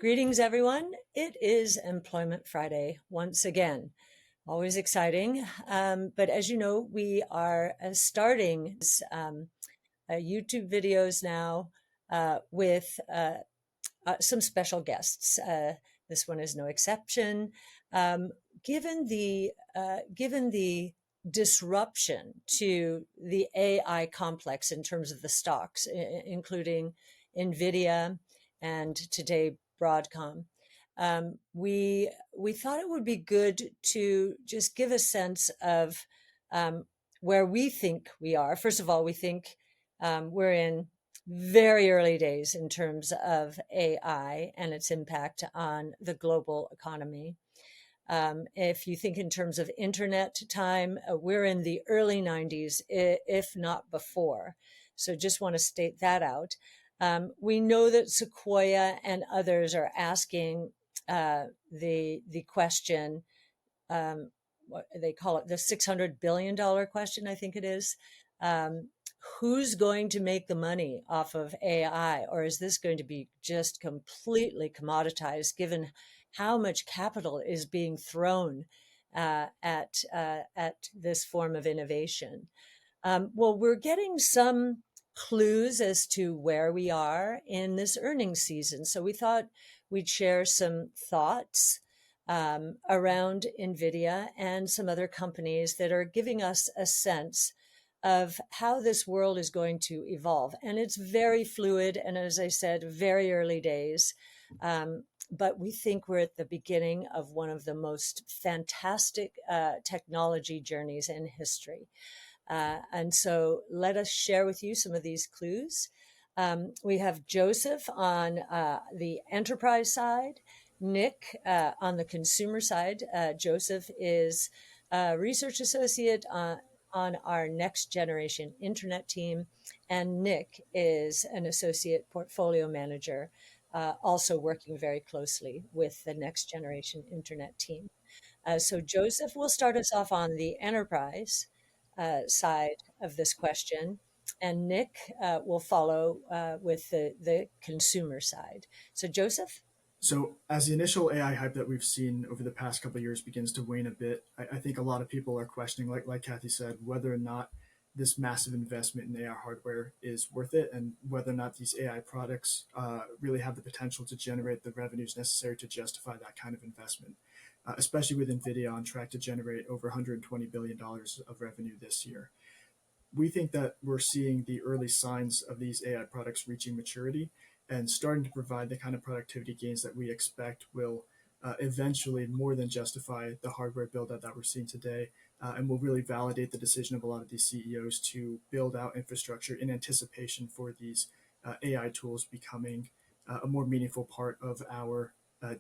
Greetings, everyone. It is Employment Friday once again. Always exciting. But as you know, we are starting YouTube videos now with some special guests. This one is no exception. Um, given the disruption to the AI complex in terms of the stocks, including NVIDIA and today Broadcom, we thought it would be good to just give a sense of um, where we think we are. First of all, we think we're in very early days in terms of AI and its impact on the global economy. If you think in terms of internet time, we're in the early 90s, if not before. So just want to state that out. We know that Sequoia and others are asking the question, what they call it, the $600 billion question, I think it is. Um, who's going to make the money off of AI? Or is this going to be just completely commoditized given how much capital is being thrown at this form of innovation? Well, we're getting some clues as to where we are in this earnings season. So we thought we'd share some thoughts around NVIDIA and some other companies that are giving us a sense of how this world is going to evolve. And it's very fluid. And as I said, very early days. But we think we're at the beginning of one of the most fantastic technology journeys in history. And so let us share with you some of these clues. We have Jozef on the enterprise side, Nick on the consumer side. Jozef is a research associate on our next generation internet team, and Nick is an associate portfolio manager, also working very closely with the next generation internet team. So Jozef will start us off on the enterprise side of this question, and Nick will follow with the consumer side. So Jozef? So, as the initial AI hype that we've seen over the past couple of years begins to wane a bit, I think a lot of people are questioning, like Cathie said, whether or not this massive investment in AI hardware is worth it, and whether or not these AI products really have the potential to generate the revenues necessary to justify that kind of investment, especially with NVIDIA on track to generate over $120 billion of revenue this year. We think that we're seeing the early signs of these AI products reaching maturity and starting to provide the kind of productivity gains that we expect will eventually more than justify the hardware build out that we're seeing today, and will really validate the decision of a lot of these CEOs to build out infrastructure in anticipation for these AI tools becoming a more meaningful part of our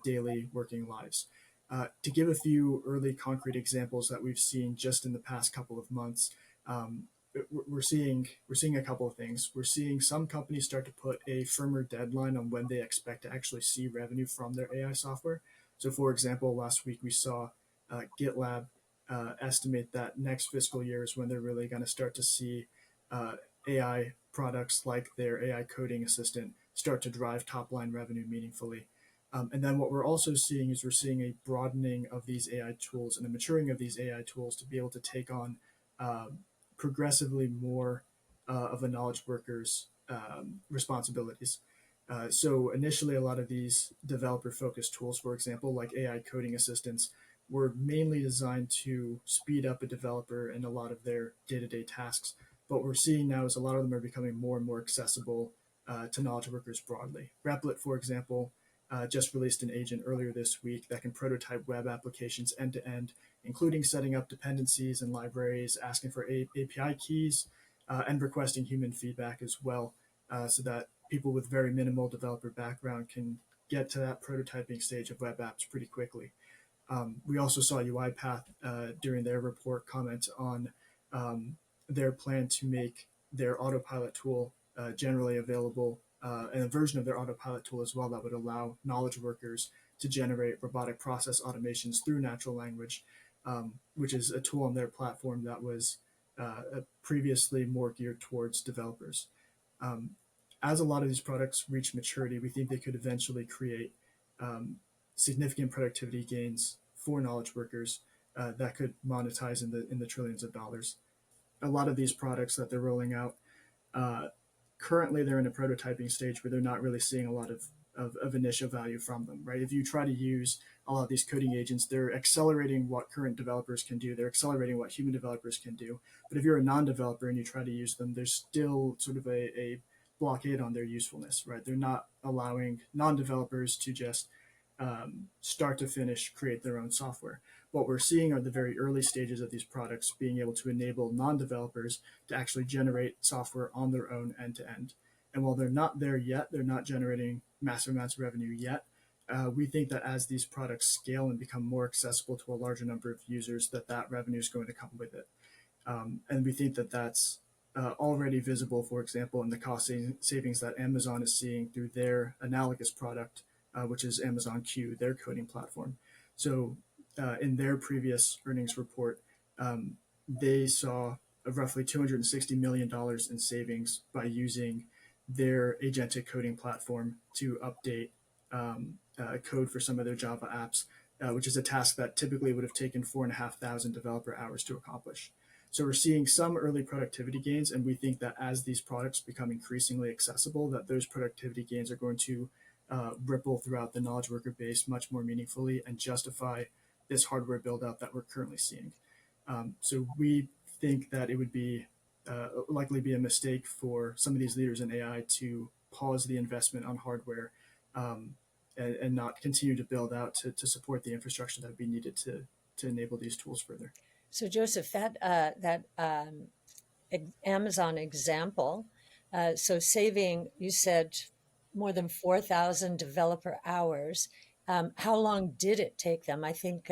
daily working lives. To give a few early concrete examples that we've seen just in the past couple of months, um, we're seeing a couple of things. We're seeing some companies start to put a firmer deadline on when they expect to actually see revenue from their AI software. So, for example, last week we saw GitLab estimate that next fiscal year is when they're really going to start to see uh, AI products like their AI coding assistant start to drive top line revenue meaningfully. And then what we're also seeing is we're seeing a broadening of these AI tools and a maturing of these AI tools to be able to take on um, progressively more of a knowledge worker's responsibilities. So initially, a lot of these developer-focused tools, for example, like AI coding assistants, were mainly designed to speed up a developer in a lot of their day-to-day tasks. But what we're seeing now is a lot of them are becoming more and more accessible to knowledge workers broadly. Replit, for example, just released an agent earlier this week that can prototype web applications end to end, including setting up dependencies and libraries, asking for API keys, and requesting human feedback as well, so that people with very minimal developer background can get to that prototyping stage of web apps pretty quickly. We also saw UiPath during their report comment on um, their plan to make their autopilot tool generally available, and a version of their autopilot tool as well that would allow knowledge workers to generate robotic process automations through natural language, which is a tool on their platform that was previously more geared towards developers. Um, as a lot of these products reach maturity, we think they could eventually create um, significant productivity gains for knowledge workers that could monetize in the trillions of dollars. A lot of these products that they're rolling out, uh, currently they're in a prototyping stage where they're not really seeing a lot of initial value from them, right? If you try to use a lot of these coding agents, they're accelerating what current developers can do. They're accelerating what human developers can do. But if you're a non-developer and you try to use them, there's still sort of a blockade on their usefulness, right? They're not allowing non-developers to just start to finish create their own software. What we're seeing are the very early stages of these products being able to enable non-developers to actually generate software on their own end to end. And while they're not there yet, they're not generating massive amounts of revenue yet. We think that as these products scale and become more accessible to a larger number of users, that revenue is going to come with it. And we think that that's already visible, for example, in the cost savings that Amazon is seeing through their analogous product, which is Amazon Q, their coding platform. So in their previous earnings report, they saw roughly $260 million in savings by using their agentic coding platform to update code for some of their Java apps, which is a task that typically would have taken 4,500 developer hours to accomplish. So we're seeing some early productivity gains, and we think that as these products become increasingly accessible, that those productivity gains are going to ripple throughout the knowledge worker base much more meaningfully and justify this hardware build out that we're currently seeing. So we think that it would be likely be a mistake for some of these leaders in AI to pause the investment on hardware um, and not continue to build out to support the infrastructure that would be needed to enable these tools further. So, Joseph, that Amazon example, so saving, you said, more than 4,000 developer hours. How long did it take them? I think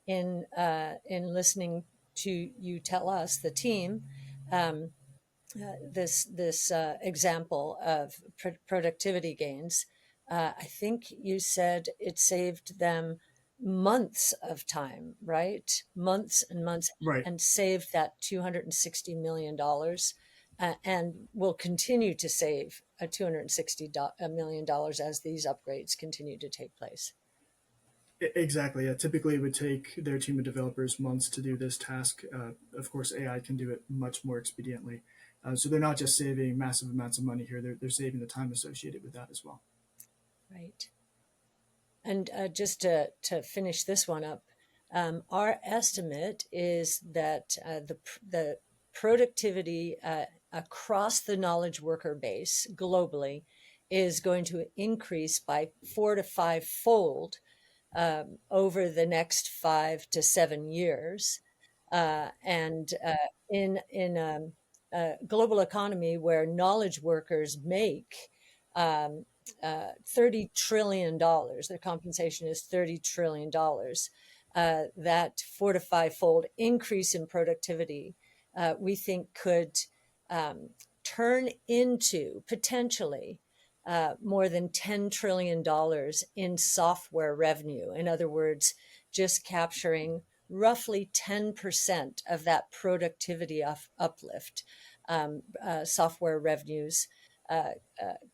in listening to you tell us, the team, um, this example of productivity gains, I think you said it saved them months of time, right? Months and months, Right. and saved that $260 million, and will continue to save a $260 million as these upgrades continue to take place. Exactly. Yeah. Typically, it would take their team of developers months to do this task. Of course, AI can do it much more expediently. So they're not just saving massive amounts of money here; they're saving the time associated with that as well. Right. And just to finish this one up, our estimate is that the productivity across the knowledge worker base globally is going to increase by 4 to 5 fold over the next 5 to 7 years. And in a global economy where knowledge workers make $30 trillion, their compensation is $30 trillion, that 4 to 5 fold increase in productivity, we think could um, turn into potentially more than $10 trillion in software revenue. In other words, just capturing roughly 10% of that productivity uplift. Software revenues uh,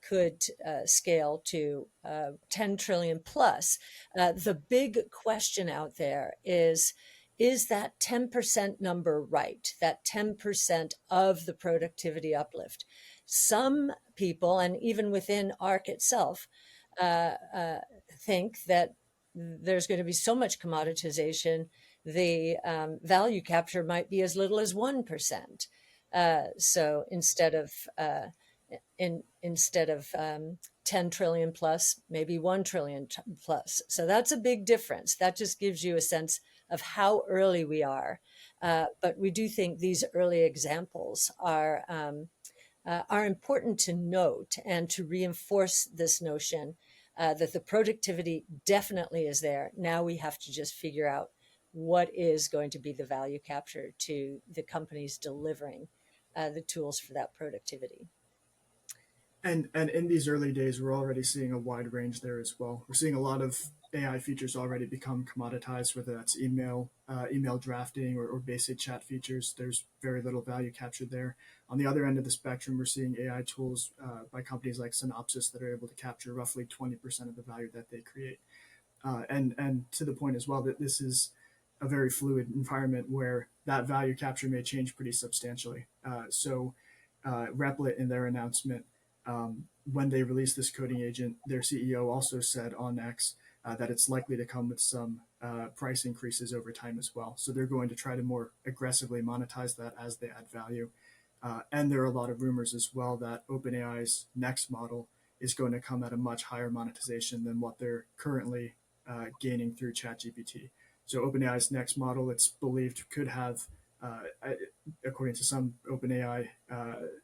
could scale to 10 trillion plus. The big question out there is that 10% number right? That 10% of the productivity uplift? Some people, and even within ARK itself, uh, uh, think that there's going to be so much commoditization, the value capture might be as little as 1%. So instead of 10 trillion plus, maybe 1 trillion plus. So that's a big difference. That just gives you a sense of how early we are. But we do think these early examples are important to note and to reinforce this notion that the productivity definitely is there. Now we have to just figure out what is going to be the value capture to the companies delivering the tools for that productivity. And in these early days, we're already seeing a wide range there as well. We're seeing a lot of AI features already become commoditized, whether that's email drafting or basic chat features. There's very little value captured there. On the other end of the spectrum, we're seeing AI tools by companies like Synopsys that are able to capture roughly 20% of the value that they create. And to the point as well that this is a very fluid environment where that value capture may change pretty substantially. Replit in their announcement, when they released this coding agent, their CEO also said on X that it's likely to come with some price increases over time as well. So they're going to try to more aggressively monetize that as they add value. And there are a lot of rumors as well that OpenAI's next model is going to come at a much higher monetization than what they're currently gaining through ChatGPT. So OpenAI's next model, it's believed, could have, according to some OpenAI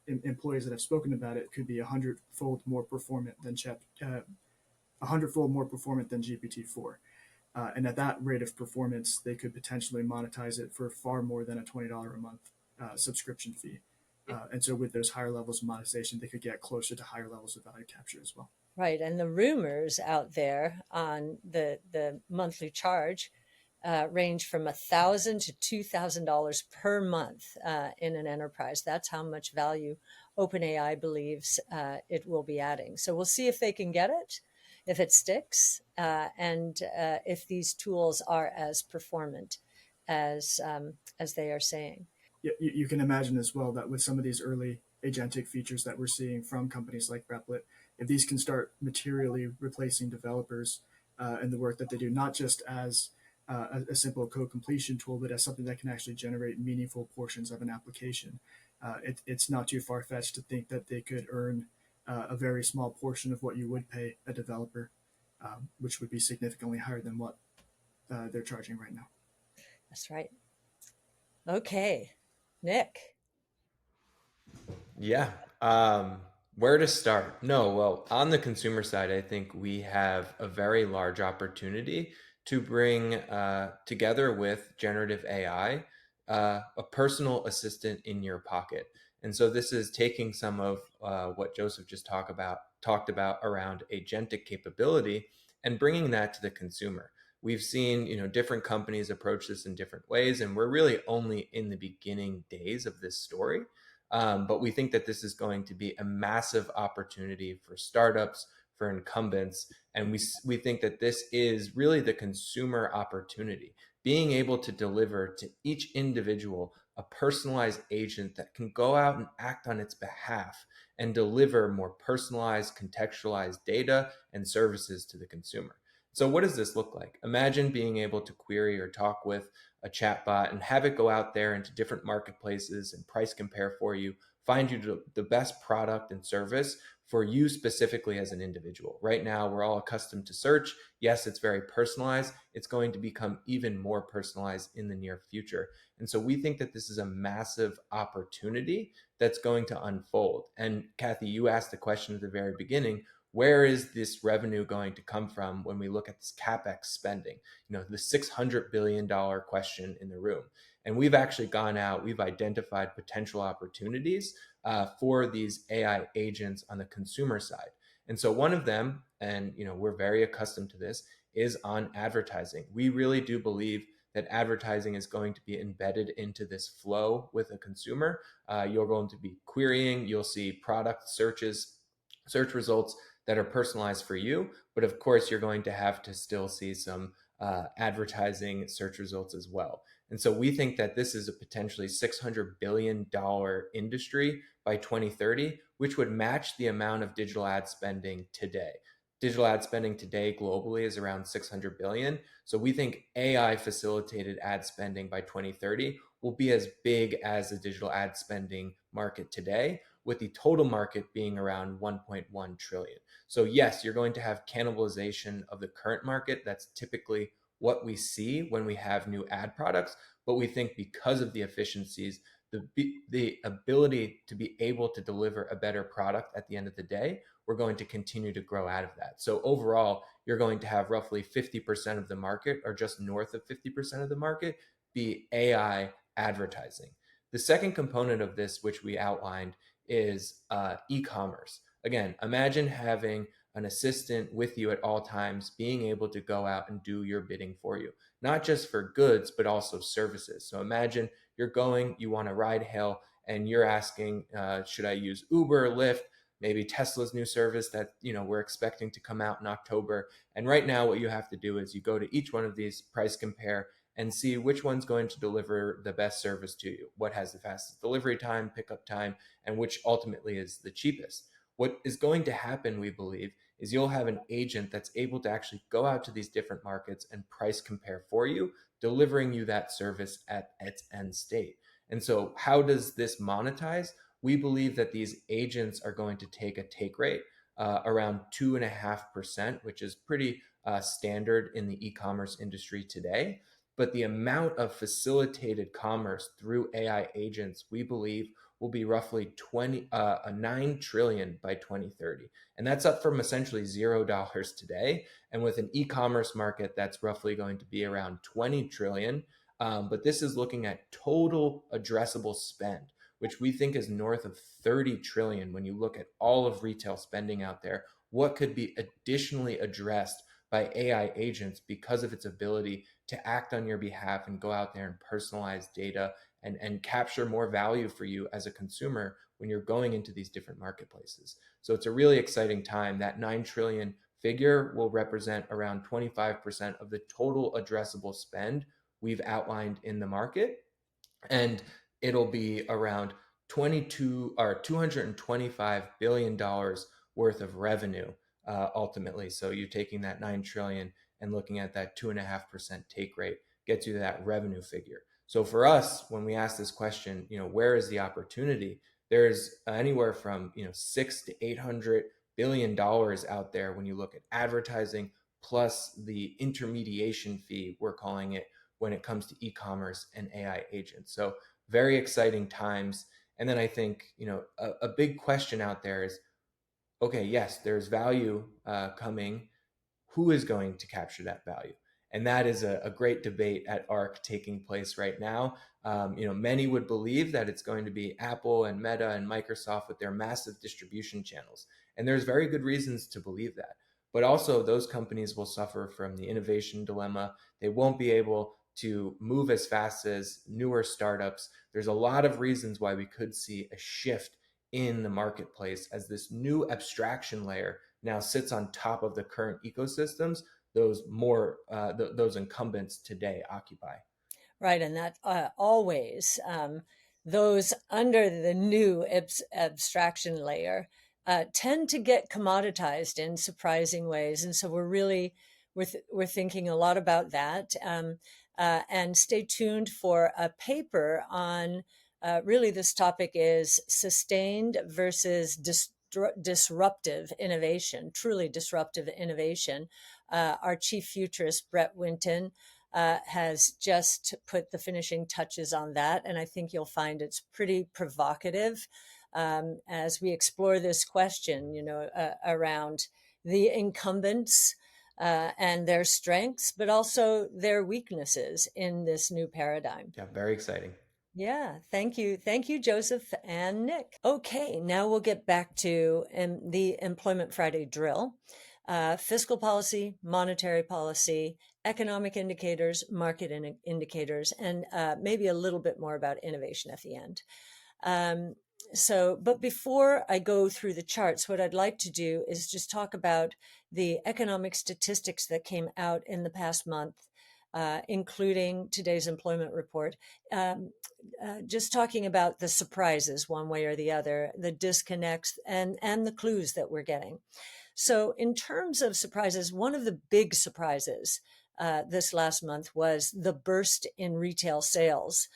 employees that have spoken about it, could be 100-fold more performant than 100-fold more performant than GPT-4. And at that rate of performance, they could potentially monetize it for far more than a $20 a month subscription fee. And so with those higher levels of monetization, they could get closer to higher levels of value capture as well. Right. And the rumors out there on the monthly charge range from $1,000 to $2,000 per month in an enterprise. That's how much value OpenAI believes it will be adding. So we'll see if they can get it, if it sticks, and if these tools are as performant as they are saying. You can imagine as well that with some of these early agentic features that we're seeing from companies like Replit, if these can start materially replacing developers and the work that they do, not just as a simple code completion tool, but as something that can actually generate meaningful portions of an application, it's not too far-fetched to think that they could earn a very small portion of what you would pay a developer, which would be significantly higher than what they're charging right now. That's right. Okay, Nick. Yeah. Where to start? No, well, on the consumer side, I think we have a very large opportunity to bring together with generative AI a personal assistant in your pocket. And so this is taking some of what Jozef just talked about around agentic capability and bringing that to the consumer. We've seen, different companies approach this in different ways, and we're really only in the beginning days of this story. But we think that this is going to be a massive opportunity for startups, for incumbents. And we think that this is really the consumer opportunity, being able to deliver to each individual a personalized agent that can go out and act on its behalf and deliver more personalized, contextualized data and services to the consumer. So what does this look like? Imagine being able to query or talk with a chatbot and have it go out there into different marketplaces and price compare for you, find you the best product and service for you specifically as an individual. Right now, we're all accustomed to search. Yes, it's very personalized. It's going to become even more personalized in the near future. And so we think that this is a massive opportunity that's going to unfold. And Cathie, you asked the question at the very beginning, where is this revenue going to come from when we look at this CapEx spending? The $600 billion question in the room. And we've actually gone out, we've identified potential opportunities for these AI agents on the consumer side. And so one of them, and we're very accustomed to this, is on advertising. We really do believe that advertising is going to be embedded into this flow with a consumer. You're going to be querying, you'll see product search results that are personalized for you. But of course, you're going to have to still see some advertising search results as well. And so we think that this is a potentially $600 billion industry by 2030, which would match the amount of digital ad spending today. Digital ad spending today globally is around 600 billion. So we think AI facilitated ad spending by 2030 will be as big as the digital ad spending market today, with the total market being around 1.1 trillion. So yes, you're going to have cannibalization of the current market. That's typically what we see when we have new ad products. But we think because of the efficiencies, the ability to be able to deliver a better product at the end of the day, we're going to continue to grow out of that. So overall, you're going to have roughly 50% of the market, or just north of 50% of the market, be AI advertising. The second component of this, which we outlined, is e-commerce. Again, imagine having an assistant with you at all times, being able to go out and do your bidding for you, not just for goods, but also services. So imagine you want to ride hail, and you're asking, should I use Uber, Lyft, maybe Tesla's new service that we're expecting to come out in October. And right now, what you have to do is you go to each one of these, price compare, and see which one's going to deliver the best service to you, what has the fastest delivery time, pickup time, and which ultimately is the cheapest. What is going to happen, we believe, is you'll have an agent that's able to actually go out to these different markets and price compare for you, delivering you that service at its end state. And so how does this monetize? We believe that these agents are going to take a take rate around 2.5%, which is pretty standard in the e-commerce industry today. But the amount of facilitated commerce through AI agents, we believe, will be roughly 9 trillion by 2030. And that's up from essentially $0 today. And with an e-commerce market that's roughly going to be around 20 trillion. But this is looking at total addressable spend, which we think is north of 30 trillion when you look at all of retail spending out there. What could be additionally addressed by AI agents because of its ability to act on your behalf and go out there and personalize data and capture more value for you as a consumer when you're going into these different marketplaces. So it's a really exciting time. That 9 trillion figure will represent around 25% of the total addressable spend we've outlined in the market. And it'll be around 225 billion dollars worth of revenue ultimately. So you're taking that 9 trillion and looking at that 2.5% take rate gets you to that revenue figure. So for us, when we ask this question, where is the opportunity? There's anywhere from 6 to 800 billion dollars out there when you look at advertising plus the intermediation fee, we're calling it, when it comes to e-commerce and AI agents. So very exciting times. And then I think, a big question out there is, okay, yes, there's value coming. Who is going to capture that value? And that is a great debate at ARK taking place right now. Many would believe that it's going to be Apple and Meta and Microsoft with their massive distribution channels. And there's very good reasons to believe that. But also those companies will suffer from the innovation dilemma. They won't be able to move as fast as newer startups. There's a lot of reasons why we could see a shift in the marketplace as this new abstraction layer now sits on top of the current ecosystems those incumbents today occupy. Right, and that always those under the new abstraction layer tend to get commoditized in surprising ways, and so we're thinking a lot about that. And stay tuned for a paper on really this topic is sustained versus disruptive innovation, truly disruptive innovation. Our chief futurist, Brett Winton, has just put the finishing touches on that. And I think you'll find it's pretty provocative as we explore this question, around the incumbents and their strengths, but also their weaknesses in this new paradigm. Yeah, very exciting. Yeah, thank you. Thank you, Joseph and Nick. Okay, now we'll get back to the Employment Friday drill. Fiscal policy, monetary policy, economic indicators, market indicators, and maybe a little bit more about innovation at the end. But before I go through the charts, what I'd like to do is just talk about the economic statistics that came out in the past month, including today's employment report. Just talking about the surprises one way or the other, the disconnects and the clues that we're getting. So in terms of surprises, one of the big surprises this last month was the burst in retail sales.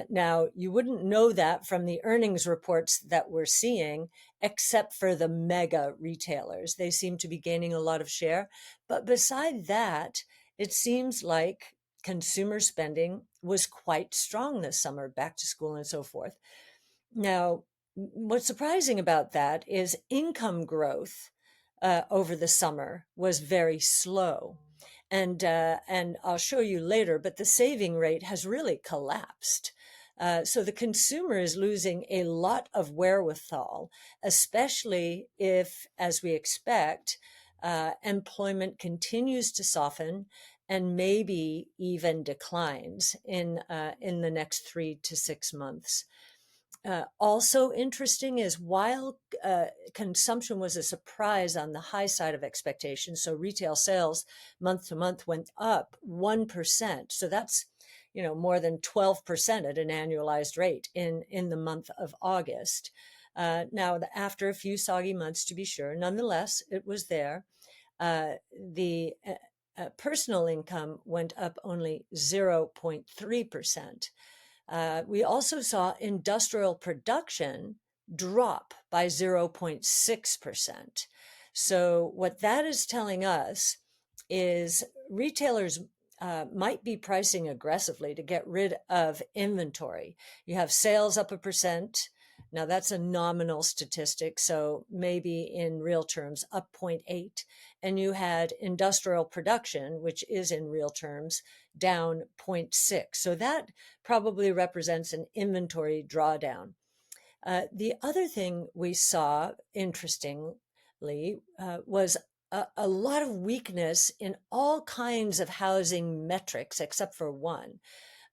Now, you wouldn't know that from the earnings reports that we're seeing, except for the mega retailers. They seem to be gaining a lot of share. But beside that, it seems like consumer spending was quite strong this summer, back to school and so forth. Now, what's surprising about that is income growth over the summer was very slow. And I'll show you later, but the saving rate has really collapsed. So the consumer is losing a lot of wherewithal, especially if, as we expect, employment continues to soften and maybe even declines in the next 3 to 6 months. Also interesting is while consumption was a surprise on the high side of expectations, so retail sales month to month went up 1%. So that's more than 12% at an annualized rate in the month of August. Now, after a few soggy months, to be sure, nonetheless, it was there. The personal income went up only 0.3%. We also saw industrial production drop by 0.6%. So what that is telling us is retailers might be pricing aggressively to get rid of inventory. You have sales up 1%. Now that's a nominal statistic, so maybe in real terms up 0.8. And you had industrial production, which is in real terms, down 0.6. So that probably represents an inventory drawdown. The other thing we saw, interestingly, was a lot of weakness in all kinds of housing metrics except for one.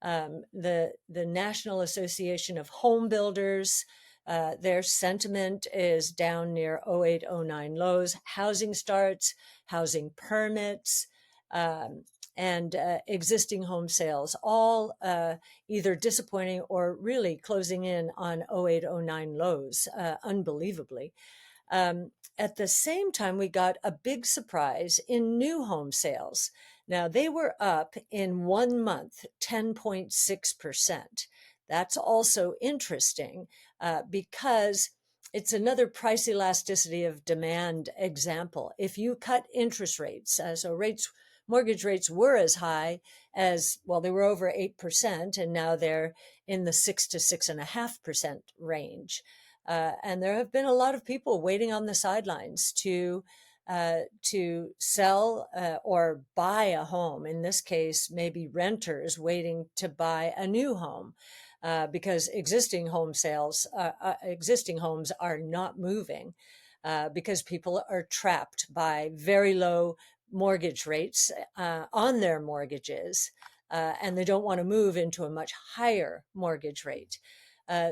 The National Association of Home Builders, their sentiment is down near 08-09 lows. Housing starts, housing permits, and existing home sales, all either disappointing or really closing in on 08-09 lows, unbelievably. At the same time, we got a big surprise in new home sales. Now, they were up in 1 month, 10.6%. That's also interesting because it's another price elasticity of demand example. If you cut interest rates, mortgage rates were as high as, well, they were over 8%, and now they're in the 6 to 6.5% range. And there have been a lot of people waiting on the sidelines to sell or buy a home. In this case, maybe renters waiting to buy a new home because existing homes are not moving because people are trapped by very low mortgage rates on their mortgages, and they don't want to move into a much higher mortgage rate.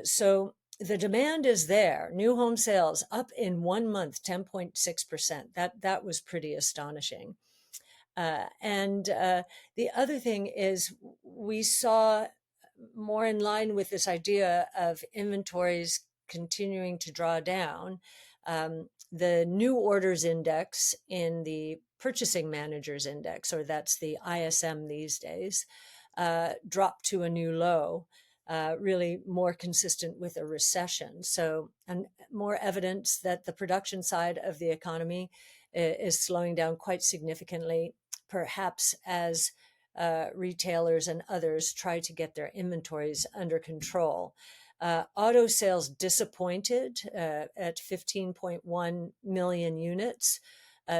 So the demand is there. New home sales up in 1 month, 10.6%. That was pretty astonishing. And the other thing is we saw more in line with this idea of inventories continuing to draw down. The new orders index in the purchasing managers index, or that's the ISM these days, dropped to a new low. Really more consistent with a recession. So, and more evidence that the production side of the economy is slowing down quite significantly, perhaps as retailers and others try to get their inventories under control. Auto sales disappointed at 15.1 million units.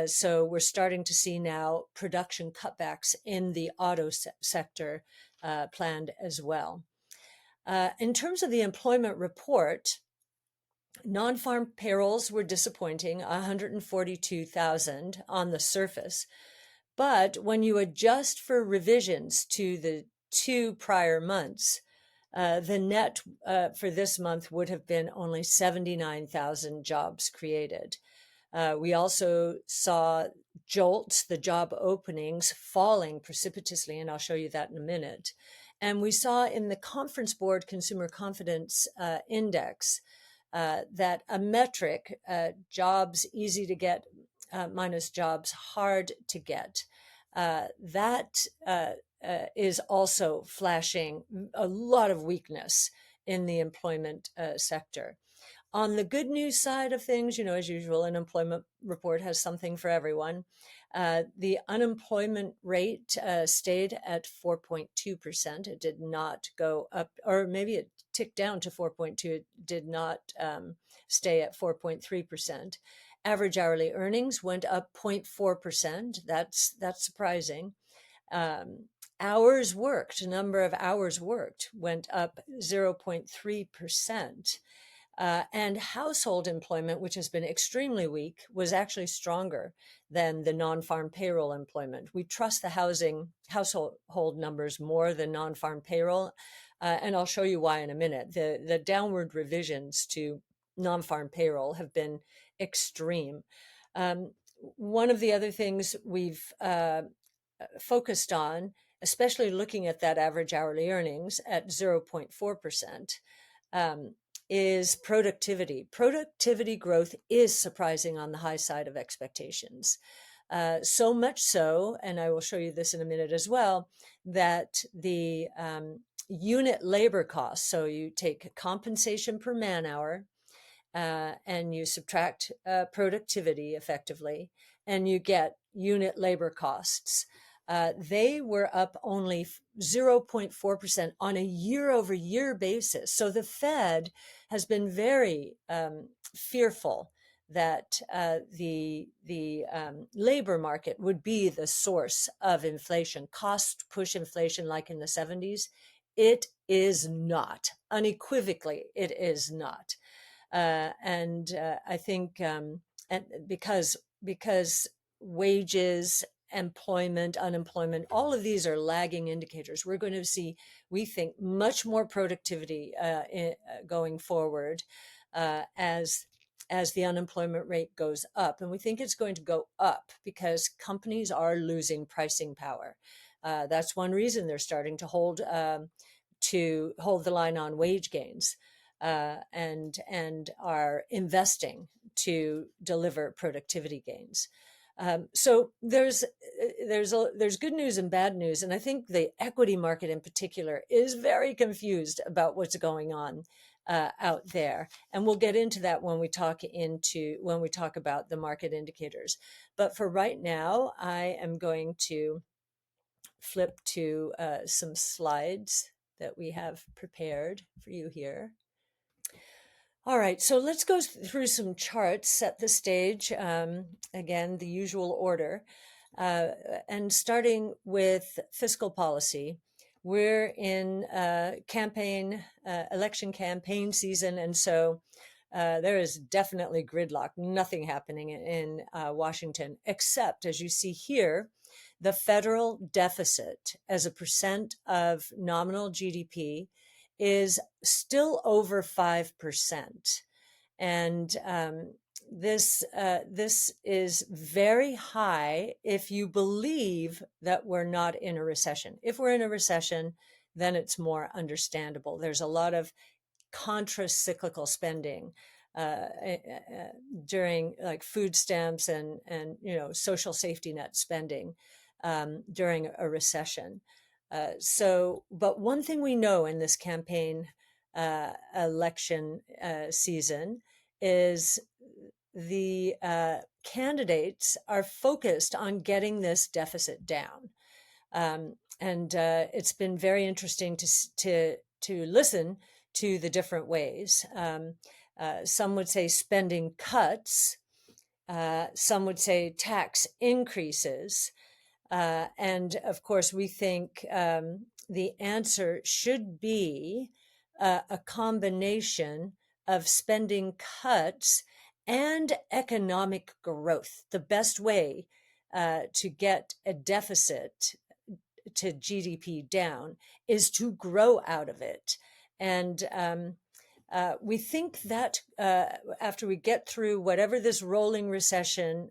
So we're starting to see now production cutbacks in the auto sector planned as well. In terms of the employment report, non-farm payrolls were disappointing, 142,000 on the surface. But when you adjust for revisions to the 2 prior months, the net for this month would have been only 79,000 jobs created. We also saw JOLTS, the job openings, falling precipitously, and I'll show you that in a minute. And we saw in the Conference Board Consumer Confidence Index that a metric, jobs easy to get minus jobs hard to get, that is also flashing a lot of weakness in the employment sector. On the good news side of things, as usual, an employment report has something for everyone. The unemployment rate stayed at 4.2%. It did not go up, or maybe it ticked down to 4.2. It did not stay at 4.3%. Average hourly earnings went up 0.4%. That's surprising. hours worked, number of hours worked went up 0.3%. And household employment, which has been extremely weak, was actually stronger than the non-farm payroll employment. We trust the household numbers more than non-farm payroll, and I'll show you why in a minute. The downward revisions to non-farm payroll have been extreme. One of the other things we've focused on, especially looking at that average hourly earnings at 0.4%, is productivity. Productivity growth is surprising on the high side of expectations. So much so, and I will show you this in a minute as well, that the unit labor costs, so you take compensation per man hour and you subtract productivity effectively, and you get unit labor costs. They were up only 0.4% on a year-over-year basis. So the Fed has been very fearful that the labor market would be the source of inflation, cost push inflation like in the 70s. It is not. Unequivocally, it is not. I think and because wages, employment, unemployment, all of these are lagging indicators. We're going to see, we think, much more productivity going forward as the unemployment rate goes up. And we think it's going to go up because companies are losing pricing power. That's one reason they're starting to hold the line on wage gains. And are investing to deliver productivity gains. So there's good news and bad news, and I think the equity market in particular is very confused about what's going on out there, and we'll get into that when we talk about the market indicators. But for right now, I am going to flip to some slides that we have prepared for you here. All right, so let's go through some charts, set the stage, again, the usual order. And starting with fiscal policy, we're in election campaign season, and so there is definitely gridlock, nothing happening in Washington, except, as you see here, the federal deficit as a percent of nominal GDP is still over 5%. And this is very high if you believe that we're not in a recession. If we're in a recession, then it's more understandable. There's a lot of contra-cyclical spending during like food stamps and social safety net spending during a recession. But one thing we know in this campaign election season is the candidates are focused on getting this deficit down. And it's been very interesting to listen to the different ways. Some would say spending cuts. Some would say tax increases. And of course, we think the answer should be a combination of spending cuts and economic growth. The best way to get a deficit to GDP down is to grow out of it. And we think that after we get through whatever this rolling recession,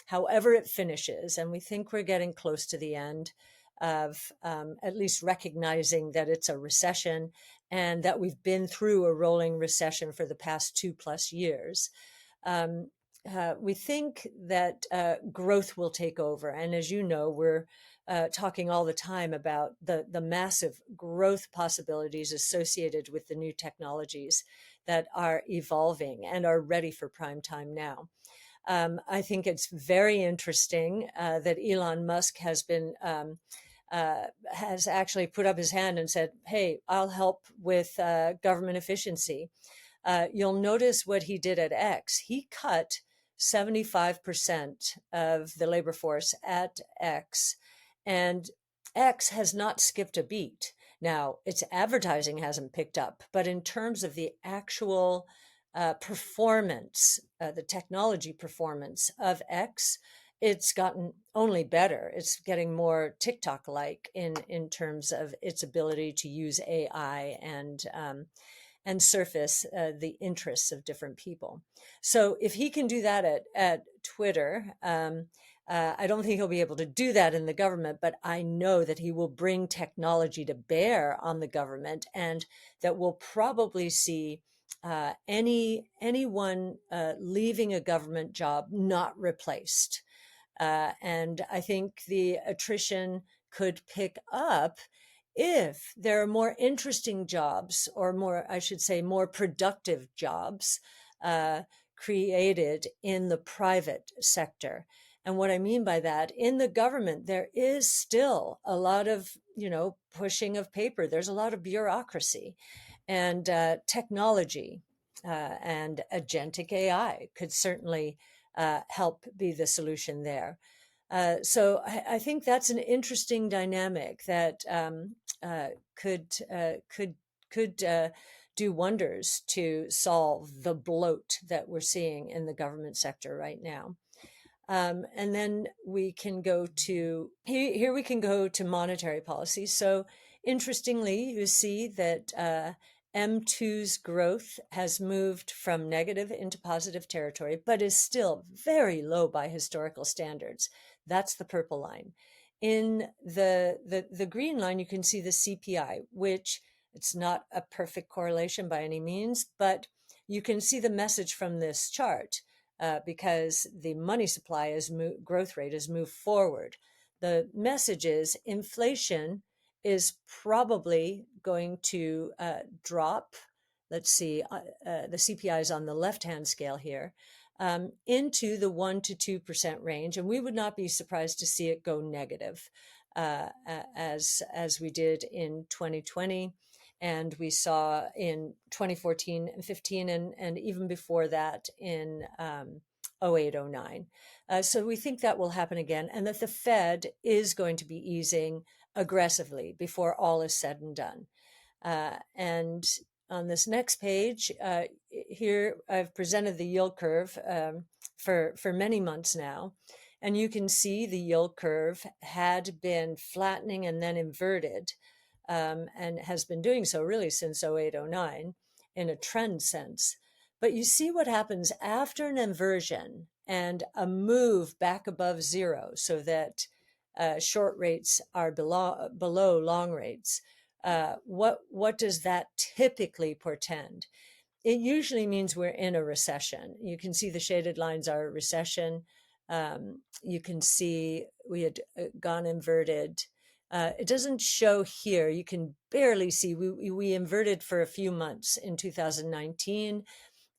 however it finishes, and we think we're getting close to the end of at least recognizing that it's a recession and that we've been through a rolling recession for the past 2+ years. We think that growth will take over. And as you know, we're talking all the time about the massive growth possibilities associated with the new technologies that are evolving and are ready for prime time now. I think it's very interesting that Elon Musk has actually put up his hand and said, hey, I'll help with government efficiency. You'll notice what he did at X. He cut 75% of the labor force at X. And X has not skipped a beat. Now, its advertising hasn't picked up, but in terms of the actual performance, the technology performance of X, it's gotten only better. It's getting more TikTok-like in terms of its ability to use AI and surface the interests of different people. So if he can do that at Twitter, I don't think he'll be able to do that in the government, but I know that he will bring technology to bear on the government, and that we'll probably see anyone leaving a government job not replaced. And I think the attrition could pick up if there are more interesting jobs, or more, I should say, more productive jobs created in the private sector. And what I mean by that, in the government, there is still a lot of, pushing of paper. There's a lot of bureaucracy, and technology and agentic AI could certainly help be the solution there. So I think that's an interesting dynamic that could do wonders to solve the bloat that we're seeing in the government sector right now. And then we can go to here. We can go to monetary policy. So interestingly, you see that M2's growth has moved from negative into positive territory, but is still very low by historical standards. That's the purple line. In the green line, you can see the CPI, which it's not a perfect correlation by any means, but you can see the message from this chart. Because the money supply growth rate has moved forward. The message is inflation is probably going to drop. Let's see, the CPI is on the left-hand scale here, into the 1 to 2% range, and we would not be surprised to see it go negative, as we did in 2020. And we saw in 2014 and 15, and even before that in 08, 09. So we think that will happen again, and that the Fed is going to be easing aggressively before all is said and done. And on this next page, here I've presented the yield curve for many months now. And you can see the yield curve had been flattening and then inverted, and has been doing so really since 08, 09 in a trend sense. But you see what happens after an inversion and a move back above zero, so that short rates are below long rates. What does that typically portend? It usually means we're in a recession. You can see the shaded lines are a recession. You can see we had gone inverted. It doesn't show here. You can barely see. We inverted for a few months in 2019,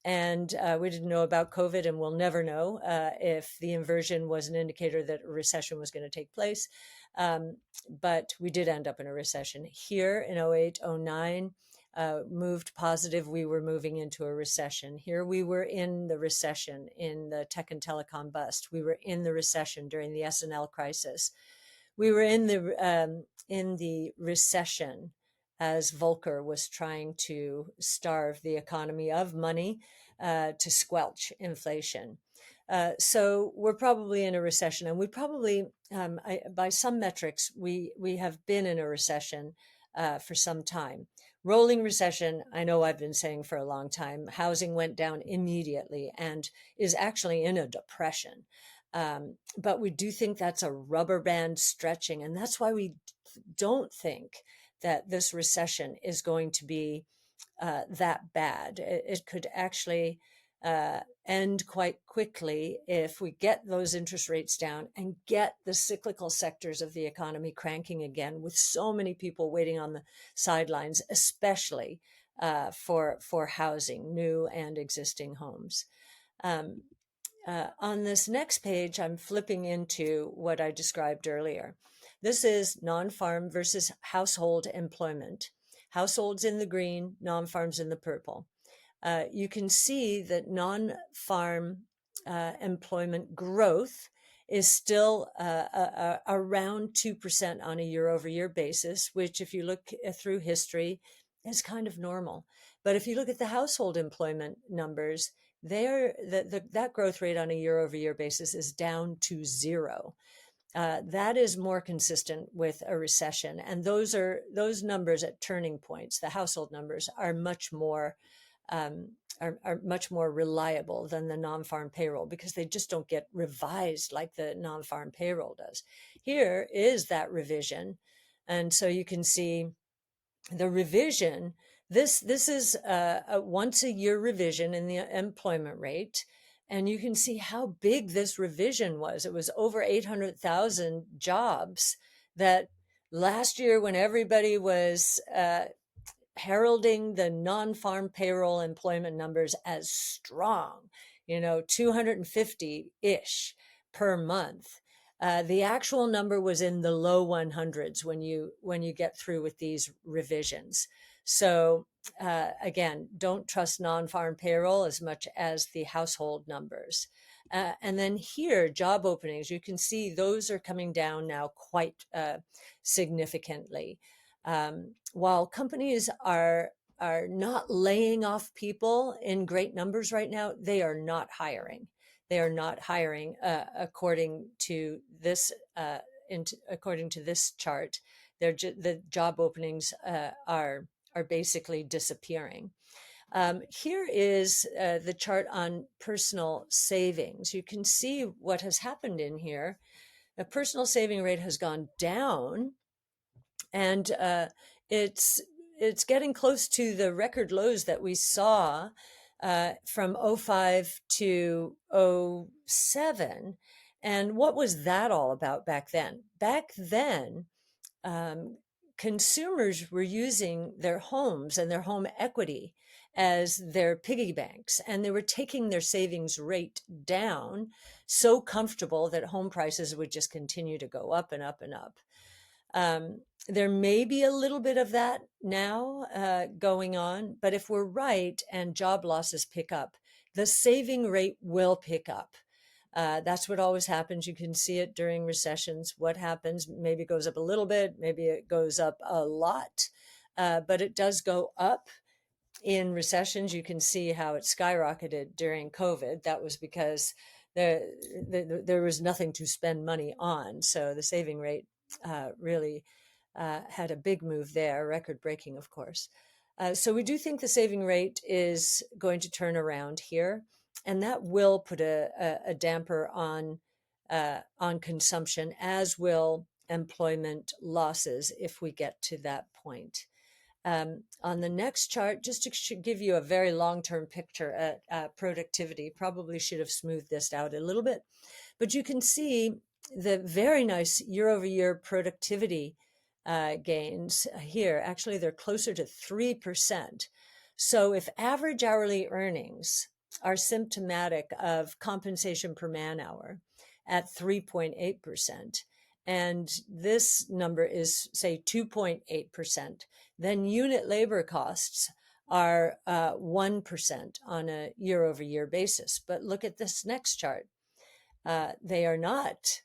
and we didn't know about COVID, and we'll never know if the inversion was an indicator that a recession was going to take place. But we did end up in a recession. Here in 08, 09, moved positive. We were moving into a recession. Here we were in the recession in the tech and telecom bust. We were in the recession during the S&L crisis. We were in the recession as Volcker was trying to starve the economy of money to squelch inflation. So we're probably in a recession, and we probably, by some metrics, we have been in a recession for some time. Rolling recession, I know I've been saying for a long time. Housing went down immediately and is actually in a depression. But we do think that's a rubber band stretching, and that's why we don't think that this recession is going to be that bad. It could actually end quite quickly if we get those interest rates down and get the cyclical sectors of the economy cranking again, with so many people waiting on the sidelines, especially for housing, new and existing homes. On this next page, I'm flipping into what I described earlier. This is non-farm versus household employment. Households in the green, non-farms in the purple. You can see that non-farm employment growth is still around 2% on a year-over-year basis, which if you look through history is kind of normal. But if you look at the household employment numbers, that growth rate on a year-over-year basis is down to 0. That is more consistent with a recession, and those numbers at turning points. The household numbers are much more are much more reliable than the non-farm payroll because they just don't get revised like the non-farm payroll does. Here is that revision, and so you can see the revision. This is a once a year revision in the employment rate. And you can see how big this revision was. It was over 800,000 jobs that last year, when everybody was heralding the non-farm payroll employment numbers as strong, 250-ish per month. The actual number was in the low 100s when you get through with these revisions. So again, don't trust non-farm payroll as much as the household numbers. And then here, job openings, you can see those are coming down now quite significantly. While companies are not laying off people in great numbers right now, they are not hiring. They are not hiring according to this chart. The job openings are basically disappearing. Here is the chart on personal savings. You can see what has happened in here. The personal saving rate has gone down, and it's getting close to the record lows that we saw from 05 to 07. And what was that all about back then? Back then, consumers were using their homes and their home equity as their piggy banks, and they were taking their savings rate down so comfortable that home prices would just continue to go up and up and up. There may be a little bit of that now going on, but if we're right and job losses pick up, the saving rate will pick up. That's what always happens. You can see it during recessions. What happens? Maybe it goes up a little bit, maybe it goes up a lot, but it does go up. In recessions, you can see how it skyrocketed during COVID. That was because there was nothing to spend money on. So the saving rate really had a big move there, record-breaking, of course. So we do think the saving rate is going to turn around here, and that will put a damper on consumption, as will employment losses if we get to that point. On the next chart, just to give you a very long-term picture at productivity, probably should have smoothed this out a little bit, but you can see the very nice year-over-year productivity gains here. Actually, they're closer to 3%. So if average hourly earnings are symptomatic of compensation per man hour at 3.8%, and this number is, say, 2.8%, then unit labor costs are 1% on a year-over-year basis. But look at this next chart. They are not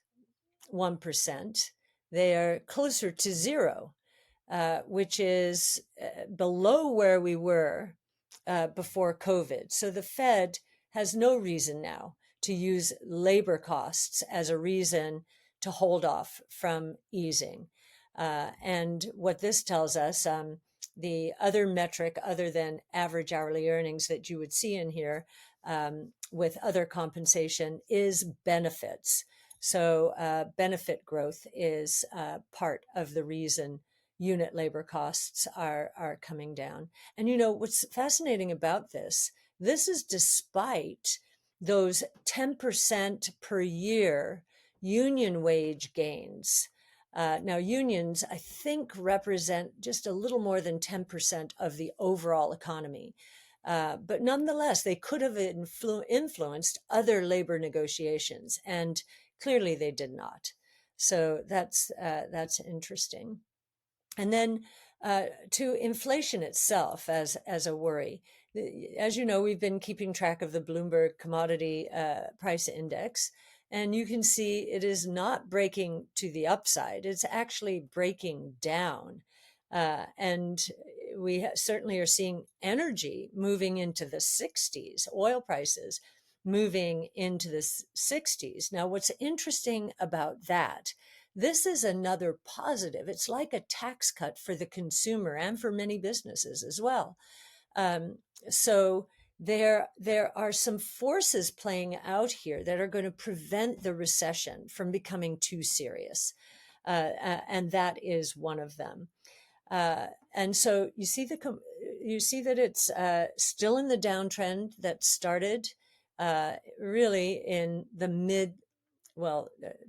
1%. They are closer to 0, which is below where we were before COVID. So the Fed has no reason now to use labor costs as a reason to hold off from easing. And what this tells us, the other metric other than average hourly earnings that you would see in here with other compensation is benefits. So benefit growth is part of the reason unit labor costs are coming down. And what's fascinating about this is despite those 10% per year union wage gains. Now, unions, I think, represent just a little more than 10% of the overall economy. But nonetheless, they could have influenced other labor negotiations, and clearly they did not. So that's interesting. And then to inflation itself as a worry. As you know, we've been keeping track of the Bloomberg Commodity Price Index, And you can see it is not breaking to the upside. It's actually breaking down. And we certainly are seeing energy moving into the 60s, oil prices moving into the 60s. Now, what's interesting about that, this is another positive. It's like a tax cut for the consumer and for many businesses as well. So there are some forces playing out here that are going to prevent the recession from becoming too serious. And that is one of them. And so you see that it's still in the downtrend that started really in the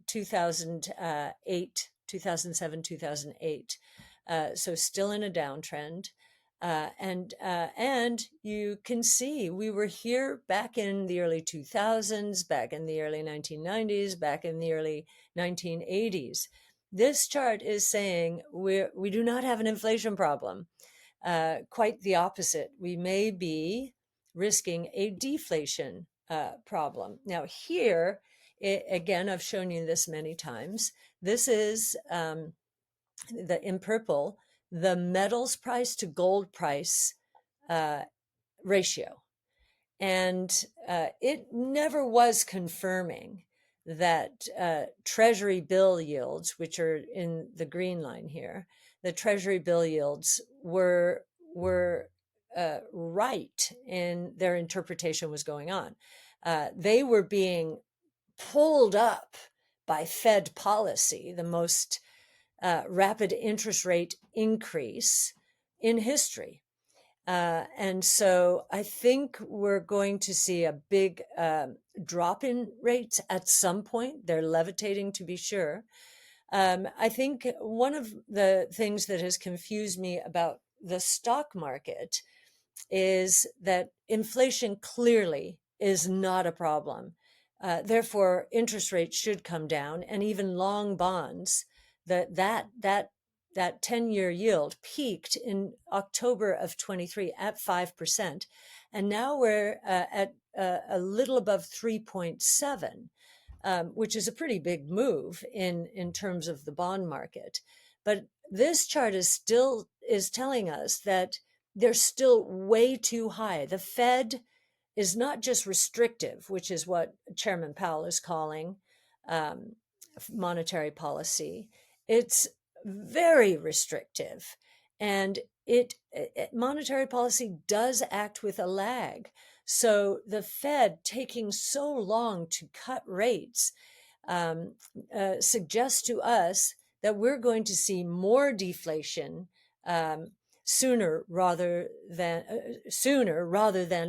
2008, 2007, 2008. So still in a downtrend. And you can see we were here back in the early 2000s, back in the early 1990s, back in the early 1980s. This chart is saying we do not have an inflation problem. Quite the opposite. We may be risking a deflation problem. Now here, again, I've shown you this many times. This is in purple, the metals price to gold price ratio. And it never was confirming that Treasury bill yields, which are in the green line here, the Treasury bill yields were right in their interpretation was going on. They were being pulled up by Fed policy, the most rapid interest rate increase in history. And so I think we're going to see a big drop in rates at some point. They're levitating, to be sure. I think one of the things that has confused me about the stock market is that inflation clearly is not a problem. Therefore, interest rates should come down, and even long bonds, that 10-year yield peaked in October of 23 at 5%. And now we're at a little above 3.7, which is a pretty big move in terms of the bond market. But this chart is telling us that they're still way too high. The Fed is not just restrictive, which is what Chairman Powell is calling monetary policy. It's very restrictive, and monetary policy does act with a lag. So the Fed taking so long to cut rates suggests to us that we're going to see more deflation sooner rather than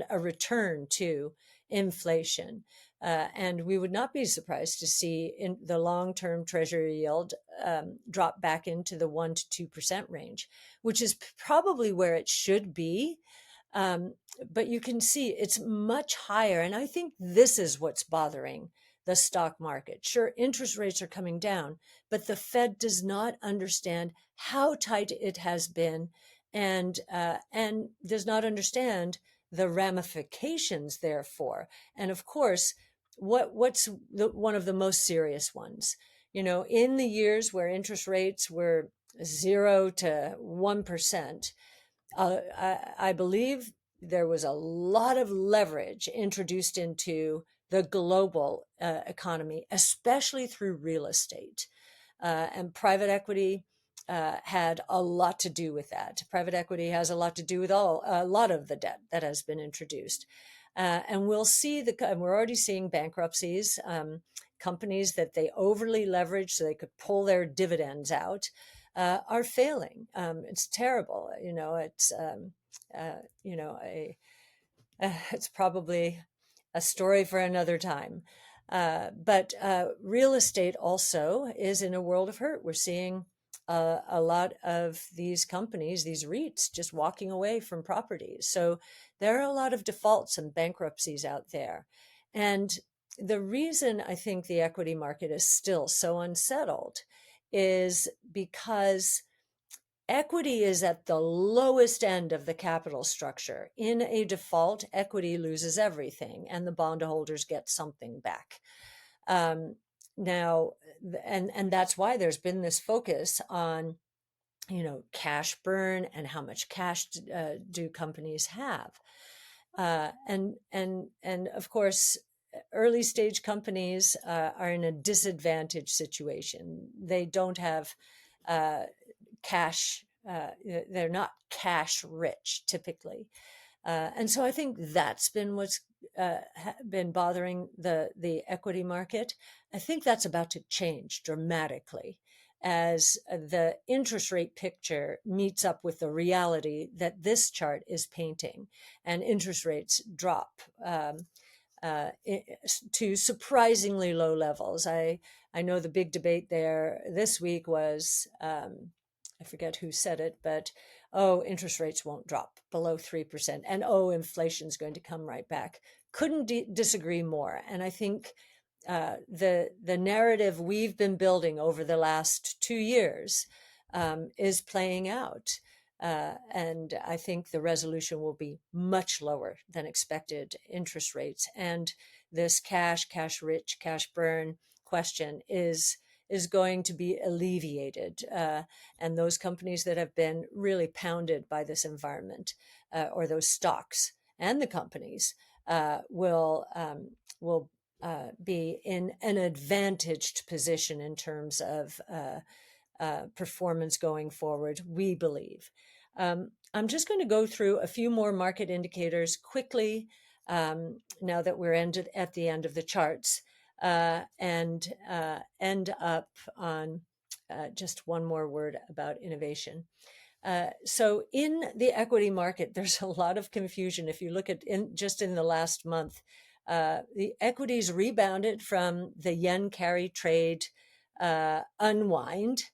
a return to inflation. And we would not be surprised to see in the long-term Treasury yield drop back into the 1% to 2% range, which is probably where it should be. But you can see it's much higher. And I think this is what's bothering the stock market. Sure, interest rates are coming down, but the Fed does not understand how tight it has been and does not understand the ramifications therefore. And of course, what's one of the most serious ones? You know, in the years where interest rates were 0 to 1%, I believe there was a lot of leverage introduced into the global economy, especially through real estate. And private equity had a lot to do with that. Private equity has a lot to do with a lot of the debt that has been introduced. And we'll see we're already seeing bankruptcies, companies that they overly leveraged so they could pull their dividends out, are failing. It's terrible. It's probably a story for another time. But real estate also is in a world of hurt. We're seeing a lot of these companies, these REITs, just walking away from properties. So there are a lot of defaults and bankruptcies out there. And the reason I think the equity market is still so unsettled is because equity is at the lowest end of the capital structure. In a default, equity loses everything and the bondholders get something back. Now, and that's why there's been this focus on, cash burn and how much cash do companies have. And of course, early stage companies are in a disadvantaged situation. They don't have cash. They're not cash rich typically. And so I think that's been what's been bothering the equity market. I think that's about to change dramatically as the interest rate picture meets up with the reality that this chart is painting, and interest rates drop to surprisingly low levels. I know the big debate there this week was, I forget who said it, but interest rates won't drop below 3%, and inflation's going to come right back. Couldn't disagree more. And I think the narrative we've been building over the last 2 years is playing out. And I think the resolution will be much lower than expected interest rates. And this cash rich, cash burn question is going to be alleviated. And those companies that have been really pounded by this environment, or those stocks and the companies, will be in an advantaged position in terms of performance going forward, we believe. I'm just going to go through a few more market indicators quickly now that we're at the end of the charts, and end up on just one more word about innovation. So in the equity market, there's a lot of confusion. If you look at just in the last month, the equities rebounded from the yen carry trade unwind,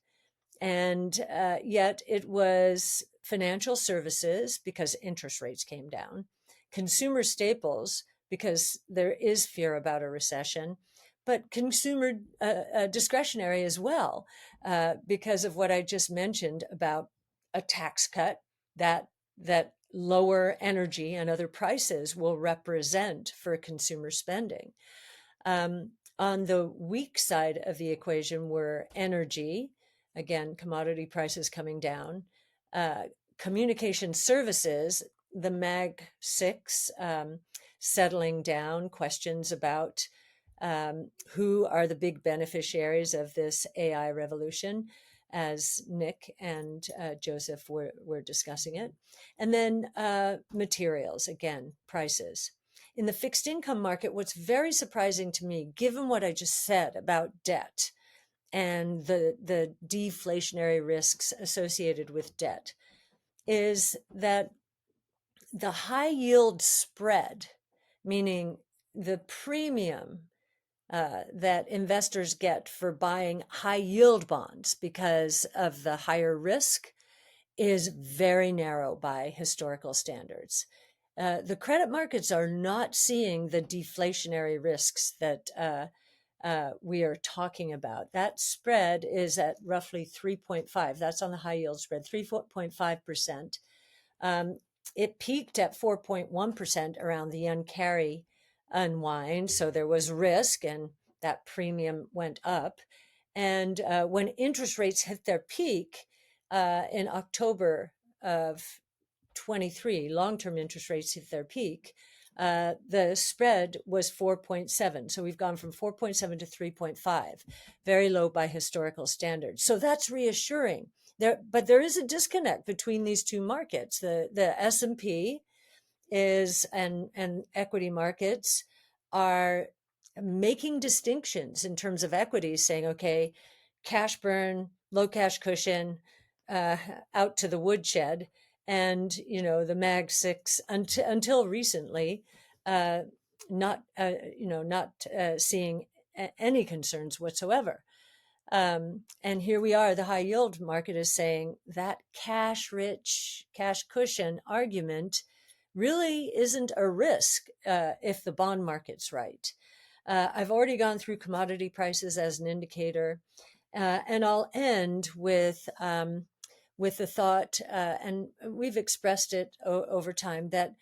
and yet it was financial services because interest rates came down, consumer staples because there is fear about a recession, but consumer discretionary as well, because of what I just mentioned about a tax cut that lower energy and other prices will represent for consumer spending. On the weak side of the equation were energy, again, commodity prices coming down, communication services, the Mag 6 settling down, questions about who are the big beneficiaries of this AI revolution, as Nick and Jozef were discussing it. And then materials, again, prices. In the fixed income market, what's very surprising to me, given what I just said about debt and the deflationary risks associated with debt, is that the high yield spread, meaning the premium that investors get for buying high yield bonds because of the higher risk, is very narrow by historical standards. The credit markets are not seeing the deflationary risks that we are talking about. That spread is at roughly 3.5. That's on the high yield spread, 3.5%. It peaked at 4.1% around the yen carry unwind. So there was risk, and that premium went up. And when interest rates hit their peak in October of 23, long-term interest rates hit their peak, the spread was 4.7. So we've gone from 4.7 to 3.5, very low by historical standards. So that's reassuring. But there is a disconnect between these two markets. The S&P and equity markets are making distinctions in terms of equities, saying, okay, cash burn, low cash cushion, out to the woodshed. And, the Mag 6, until recently, not seeing any concerns whatsoever. And here we are, the high yield market is saying that cash rich, cash cushion argument really isn't a risk if the bond market's right. I've already gone through commodity prices as an indicator, and I'll end with the thought, and we've expressed it over time, that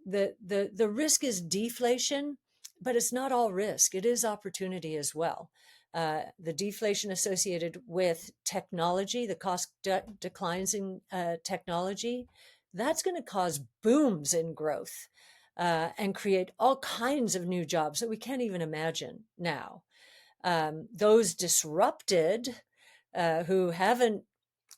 the risk is deflation, but it's not all risk. It is opportunity as well. The deflation associated with technology, the cost declines in technology, that's going to cause booms in growth and create all kinds of new jobs that we can't even imagine now. Those disrupted who haven't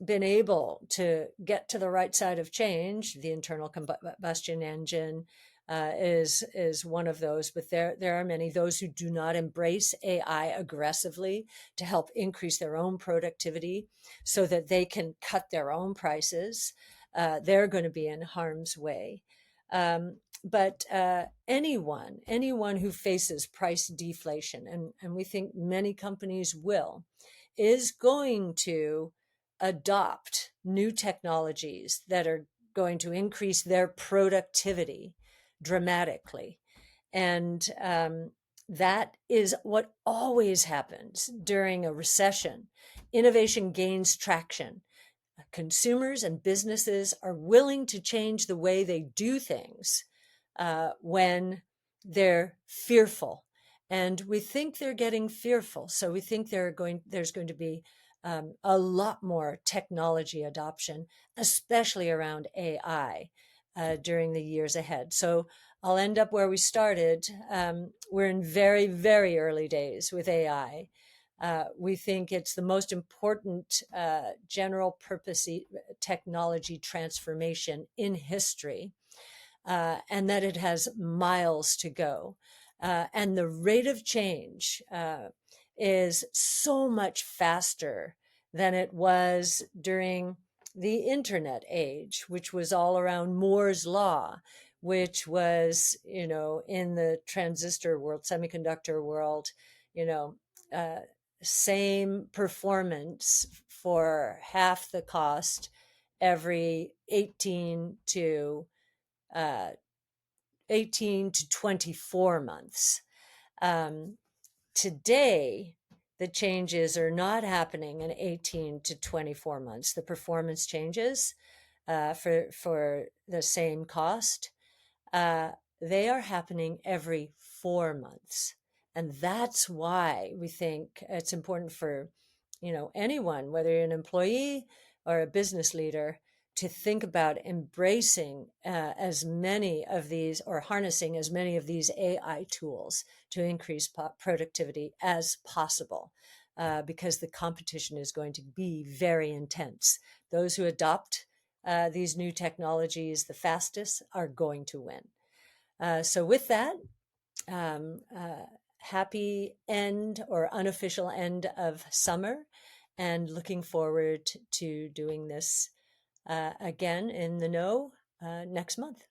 been able to get to the right side of change, the internal combustion engine is one of those, but there are many, those who do not embrace AI aggressively to help increase their own productivity so that they can cut their own prices. They're going to be in harm's way. But anyone who faces price deflation, and we think many companies will, is going to adopt new technologies that are going to increase their productivity dramatically. And that is what always happens during a recession. Innovation gains traction. Consumers and businesses are willing to change the way they do things when they're fearful. And we think they're getting fearful. So we think there's going to be a lot more technology adoption, especially around AI during the years ahead. So I'll end up where we started. We're in very, very early days with AI. We think it's the most important general purpose technology transformation in history, and that it has miles to go. And the rate of change is so much faster than it was during the internet age, which was all around Moore's law, which was, in the transistor world, semiconductor world, same performance for half the cost every 18 to 24 months. Today, the changes are not happening in 18 to 24 months. The performance changes for the same cost, they are happening every 4 months. And that's why we think it's important for, anyone, whether you're an employee or a business leader, to think about embracing as many of these, or harnessing as many of these AI tools to increase productivity as possible, because the competition is going to be very intense. Those who adopt these new technologies the fastest are going to win. So with that, happy end or unofficial end of summer, and looking forward to doing this again in the know next month.